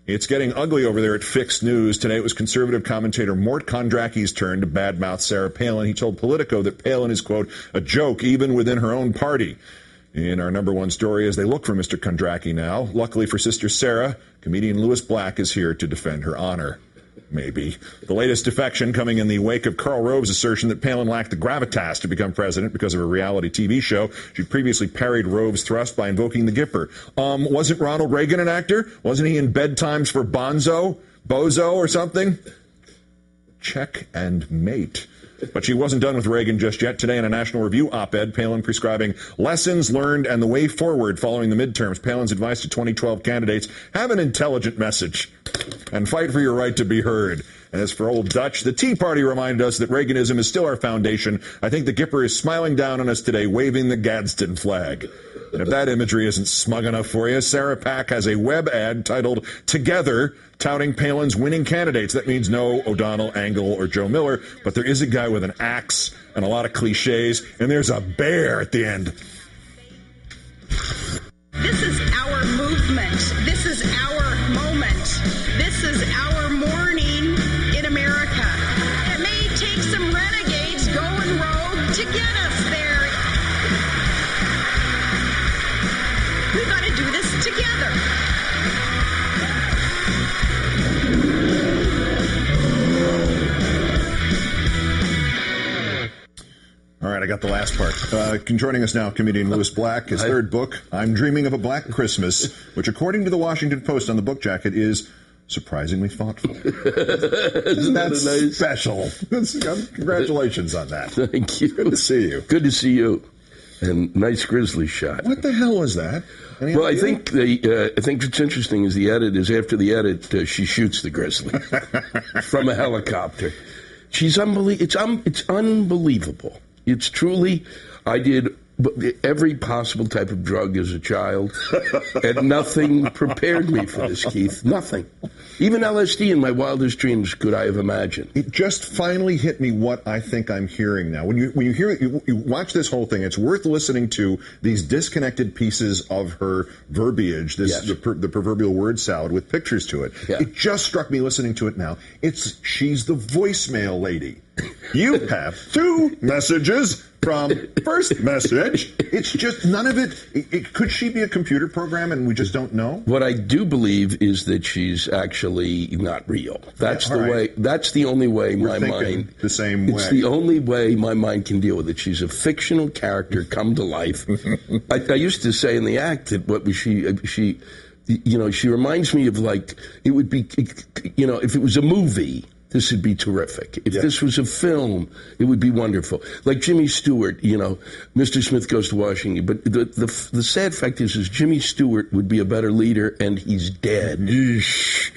It's getting ugly over there at Fixed News. Today it was conservative commentator Mort Kondracki's turn to badmouth Sarah Palin. He told Politico that Palin is, quote, a joke even within her own party. In our number one story, as they look for Mr. Kondracki now, luckily for Sister Sarah, comedian Louis Black is here to defend her honor. Maybe. The latest defection coming in the wake of Karl Rove's assertion that Palin lacked the gravitas to become president because of a reality TV show. She'd previously parried Rove's thrust by invoking the Gipper. Wasn't Ronald Reagan an actor? Wasn't he in Bedtimes for Bozo or something? Check and mate. But she wasn't done with Reagan just yet. Today in a National Review op-ed, Palin prescribing lessons learned and the way forward following the midterms. Palin's advice to 2012 candidates, have an intelligent message and fight for your right to be heard. And as for old Dutch, the Tea Party reminded us that Reaganism is still our foundation. I think the Gipper is smiling down on us today, waving the Gadsden flag. And if that imagery isn't smug enough for you, Sarah Pack has a web ad titled Together, touting Palin's winning candidates. That means no O'Donnell, Angle, or Joe Miller, but there is a guy with an axe and a lot of cliches, and there's a bear at the end. This is our movement. This is our moment. This is our morning in America. It may take some renegades going rogue to get us there. We've got to do this together. All right, I got the last part. Joining us now, comedian Louis Black. His third book, I'm Dreaming of a Black Christmas, which according to the Washington Post on the book jacket is surprisingly thoughtful. Isn't that nice? Special? Congratulations on that. Thank you. Good to see you. Good to see you. And nice grizzly shot. What the hell was that? Well, I think what's interesting is the edit is after the edit, she shoots the grizzly from a helicopter. She's unbelievable. It's unbelievable. It's truly. I did every possible type of drug as a child, and nothing prepared me for this, Keith. Nothing. Even LSD in my wildest dreams could I have imagined. It just finally hit me what I think I'm hearing now. When you hear it, you watch this whole thing, it's worth listening to these disconnected pieces of her verbiage, the proverbial word salad with pictures to it. Yeah. It just struck me listening to it now. She's the voicemail lady. You have two messages from first message. It's just none of it. Could she be a computer program and we just don't know? What I do believe is that she's actually not real. That's the way. That's the only way my mind. The same way. It's the only way my mind can deal with it. She's a fictional character come to life. I used to say in the act that she reminds me of, like, it would be, if it was a movie, this would be terrific. If this was a film, it would be wonderful. Like Jimmy Stewart, Mr. Smith Goes to Washington. But the sad fact is Jimmy Stewart would be a better leader, and he's dead. Yeesh.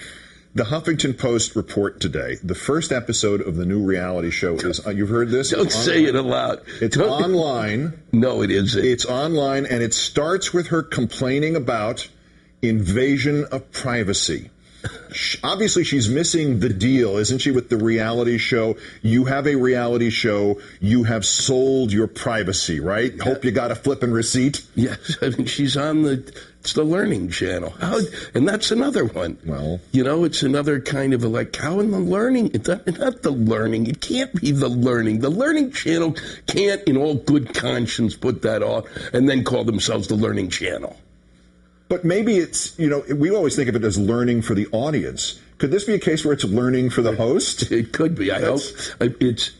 The Huffington Post report today, the first episode of the new reality show is, you've heard this? Don't say it aloud. It's online. No, it isn't. It's online, and it starts with her complaining about invasion of privacy. Obviously, she's missing the deal, isn't she, with the reality show? You have a reality show. You have sold your privacy, right? Yeah. Hope you got a flipping receipt. Yes, I mean, she's on it's the Learning Channel. And that's another one. Well, it's another kind of how in the Learning, not the Learning, it can't be the Learning. The Learning Channel can't, in all good conscience, put that on and then call themselves the Learning Channel. But maybe it's, we always think of it as learning for the audience. Could this be a case where it's learning for the host? It could be. I hope. The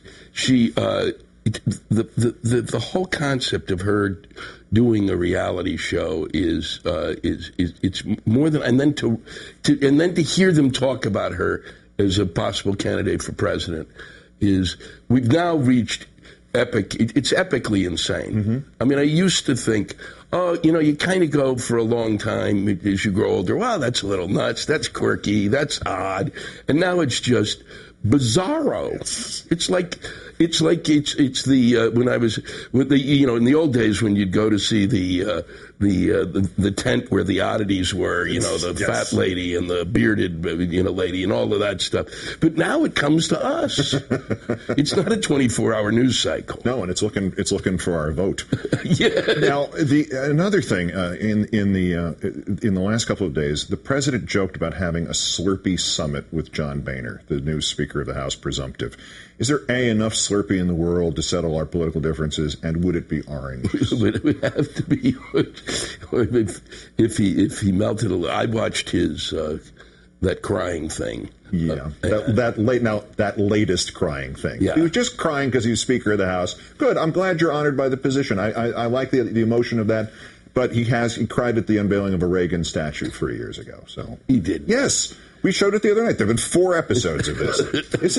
whole concept of her doing a reality show is it's more than, and then to hear them talk about her as a possible candidate for president we've now reached epic. It's epically insane. Mm-hmm. I mean, I used to think, you kind of go for a long time as you grow older. Wow, that's a little nuts. That's quirky. That's odd. And now it's just bizarro. It's like, It's like it's the when I was with the in the old days when you'd go to see the tent where the oddities were, the fat lady and the bearded lady and all of that stuff. But now it comes to us. It's not a 24-hour news cycle. No, and it's looking for our vote. Yeah. Now, another thing in the last couple of days, the president joked about having a Slurpee summit with John Boehner, the new Speaker of the House presumptive. Is there enough Slurpee in the world to settle our political differences, and would it be orange? It would have to be. If he melted a little. I watched his that crying thing. Yeah, that latest crying thing. Yeah. He was just crying because he was Speaker of the House. Good. I'm glad you're honored by the position. I like the emotion of that. But he cried at the unveiling of a Reagan statue 3 years ago. So he did. Yes. We showed it the other night. There have been 4 episodes of this.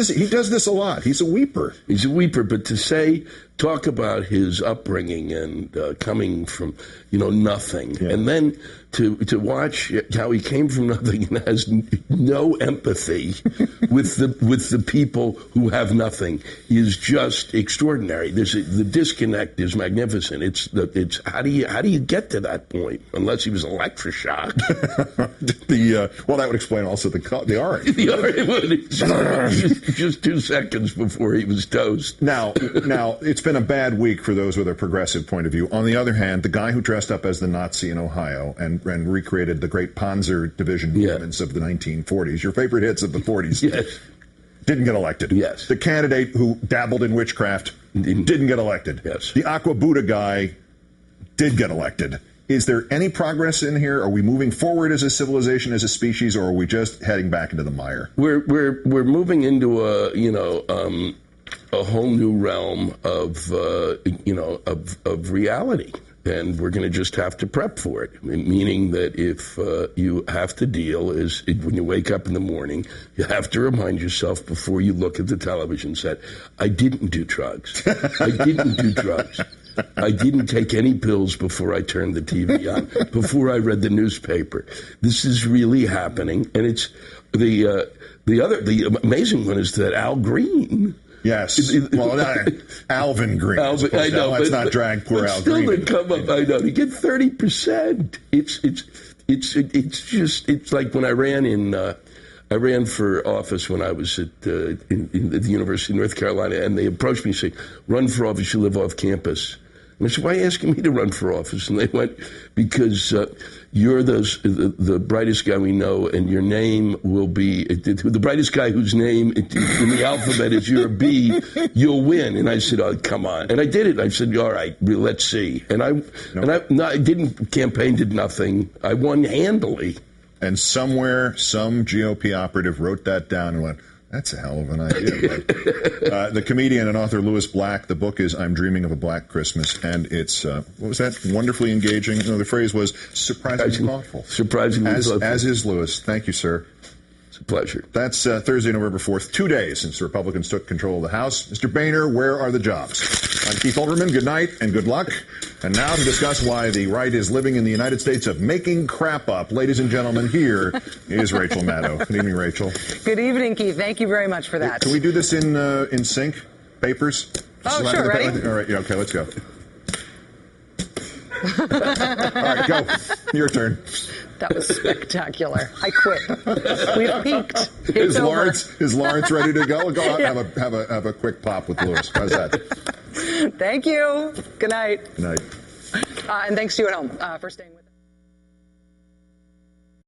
He does this a lot. He's a weeper. He's a weeper. But to talk about his upbringing and coming from, nothing, and then to watch how he came from nothing and has no empathy with the people who have nothing is just extraordinary. The disconnect is magnificent. It's how do you get to that point unless he was electroshocked? Well, that would explain also the orange. The orange just 2 seconds before he was toast. Now it's been a bad week for those with a progressive point of view. On the other hand, the guy who dressed up as the Nazi in Ohio and recreated the great Panzer Division movements of the 1940s, your favorite hits of the 40s, yes, didn't get elected. Yes. The candidate who dabbled in witchcraft didn't get elected. Yes. The Aqua Buddha guy did get elected. Is there any progress in here? Are we moving forward as a civilization, as a species, or are we just heading back into the mire? We're moving into a whole new realm of reality, and we're going to just have to prep for it. Meaning that if you have to deal when you wake up in the morning, you have to remind yourself before you look at the television set, I didn't do drugs. I didn't do drugs. I didn't take any pills before I turned the TV on, before I read the newspaper. This is really happening, and it's the amazing one is that Al Green. Yes. Well, Alvin Green. I know. Let's not drag poor Al Green. Still to come up, I know. To get 30%. It's like when I ran for office when I was at the University of North Carolina, and they approached me saying, "Run for office, you live off campus." And I said, "Why are you asking me to run for office?" And they went, "Because you're the brightest guy we know, and your name will be the brightest guy whose name in the alphabet is your B. You'll win." And I said, "Oh, come on!" And I did it. I said, "All right, let's see." And I didn't campaign, did nothing. I won handily. And somewhere, some GOP operative wrote that down and went, "That's a hell of an idea." The comedian and author Louis Black, the book is I'm Dreaming of a Black Christmas, and it's, what was that, wonderfully engaging? No, the phrase was surprisingly thoughtful. Surprisingly thoughtful. As is Louis. Thank you, sir. It's a pleasure. That's Thursday, November 4th, 2 days since the Republicans took control of the House. Mr. Boehner, where are the jobs? I'm Keith Olbermann. Good night and good luck. And now to discuss why the right is living in the United States of making crap up. Ladies and gentlemen, here is Rachel Maddow. Good evening, Rachel. Good evening, Keith. Thank you very much for that. Can we do this in sync? Papers? Oh, sure. Ready? All right. Yeah, okay, let's go. All right, go. Your turn. That was spectacular. I quit. We've peaked. Is Lawrence ready to go? Go out and have a quick pop with Louis. How's that? Thank you. Good night. Good night. And thanks to you at home for staying with us.